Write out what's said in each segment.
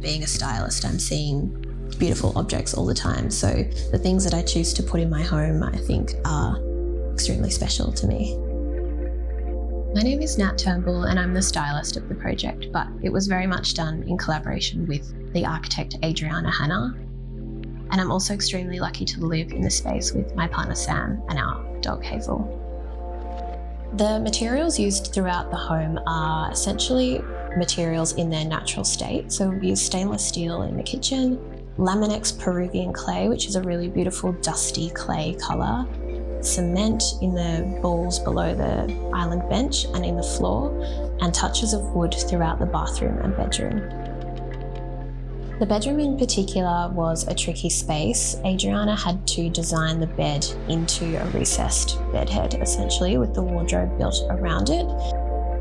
being a stylist, I'm seeing beautiful objects all the time. So the things that I choose to put in my home, I think, are extremely special to me. My name is Nat Turnbull and I'm the stylist of the project, but it was very much done in collaboration with the architect Adriana Hanna. And I'm also extremely lucky to live in the space with my partner Sam and our dog Hazel. The materials used throughout the home are essentially materials in their natural state. So we use stainless steel in the kitchen, Laminex Peruvian clay, which is a really beautiful dusty clay colour, cement in the balls below the island bench and in the floor, and touches of wood throughout the bathroom and bedroom. The bedroom in particular was a tricky space. Adriana had to design the bed into a recessed bedhead, essentially, with the wardrobe built around it.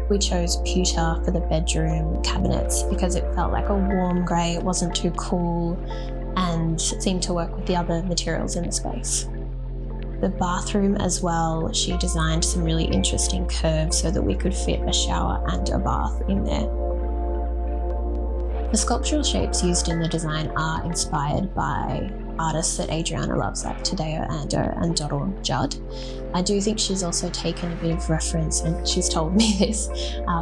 We chose pewter for the bedroom cabinets because it felt like a warm grey, it wasn't too cool, and seemed to work with the other materials in the space. The bathroom as well, she designed some really interesting curves so that we could fit a shower and a bath in there. The sculptural shapes used in the design are inspired by artists that Adriana loves, like Tadeo Ando and Doral Judd. I do think she's also taken a bit of reference, and she's told me this,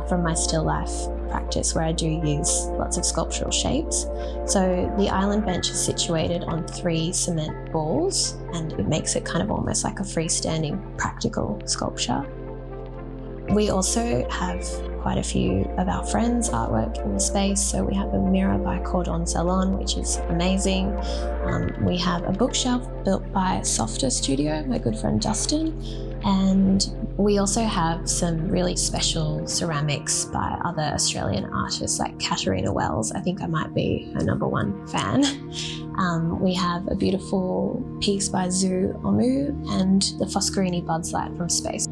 from my still life practice where I do use lots of sculptural shapes. So the island bench is situated on 3 cement balls and it makes it kind of almost like a freestanding practical sculpture. We also have quite a few of our friends' artwork in the space. So we have a mirror by Cordon Salon, which is amazing. We have a bookshelf built by Softer Studio, my good friend Justin. And we also have some really special ceramics by other Australian artists like Katarina Wells. I think I might be her #1 fan. We have a beautiful piece by Zu Omu and the Foscarini Buds Light from Space.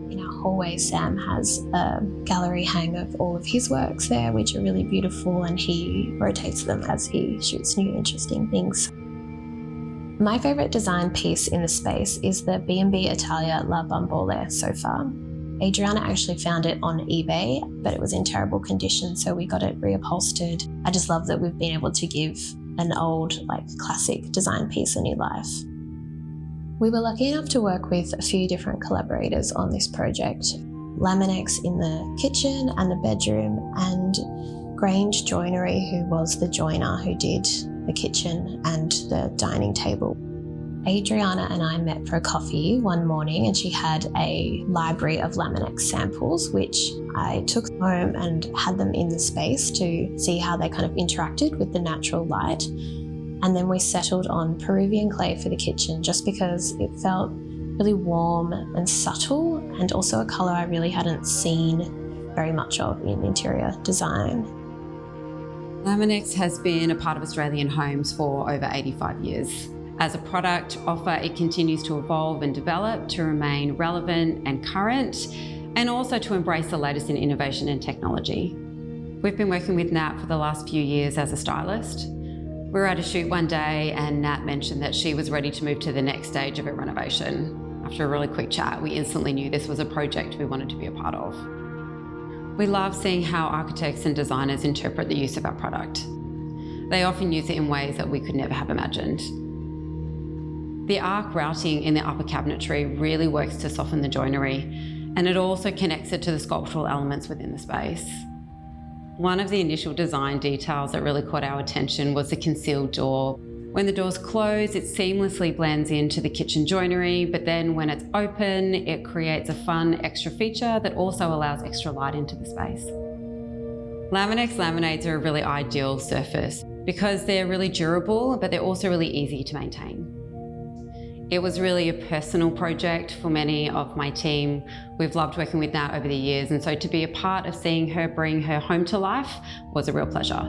In our hallway, Sam has a gallery hang of all of his works there, which are really beautiful, and he rotates them as he shoots new interesting things. My favourite design piece in the space is the B&B Italia La Bambola sofa. Adriana actually found it on eBay, but it was in terrible condition, so we got it reupholstered. I just love that we've been able to give an old, classic design piece a new life. We were lucky enough to work with a few different collaborators on this project. Laminex in the kitchen and the bedroom, and Grange Joinery, who was the joiner who did the kitchen and the dining table. Adriana and I met for a coffee one morning, and she had a library of Laminex samples, which I took home and had them in the space to see how they kind of interacted with the natural light. And then we settled on Peruvian clay for the kitchen just because it felt really warm and subtle, and also a colour I really hadn't seen very much of in interior design. Laminex has been a part of Australian homes for over 85 years. As a product offer, it continues to evolve and develop to remain relevant and current, and also to embrace the latest in innovation and technology. We've been working with Nat for the last few years as a stylist. We were at a shoot one day and Nat mentioned that she was ready to move to the next stage of her renovation. After a really quick chat, we instantly knew this was a project we wanted to be a part of. We love seeing how architects and designers interpret the use of our product. They often use it in ways that we could never have imagined. The arc routing in the upper cabinetry really works to soften the joinery, and it also connects it to the sculptural elements within the space. One of the initial design details that really caught our attention was the concealed door. When the doors close, it seamlessly blends into the kitchen joinery, but then when it's open, it creates a fun extra feature that also allows extra light into the space. Laminex laminates are a really ideal surface because they're really durable, but they're also really easy to maintain. It was really a personal project for many of my team. We've loved working with Nat over the years, and so to be a part of seeing her bring her home to life was a real pleasure.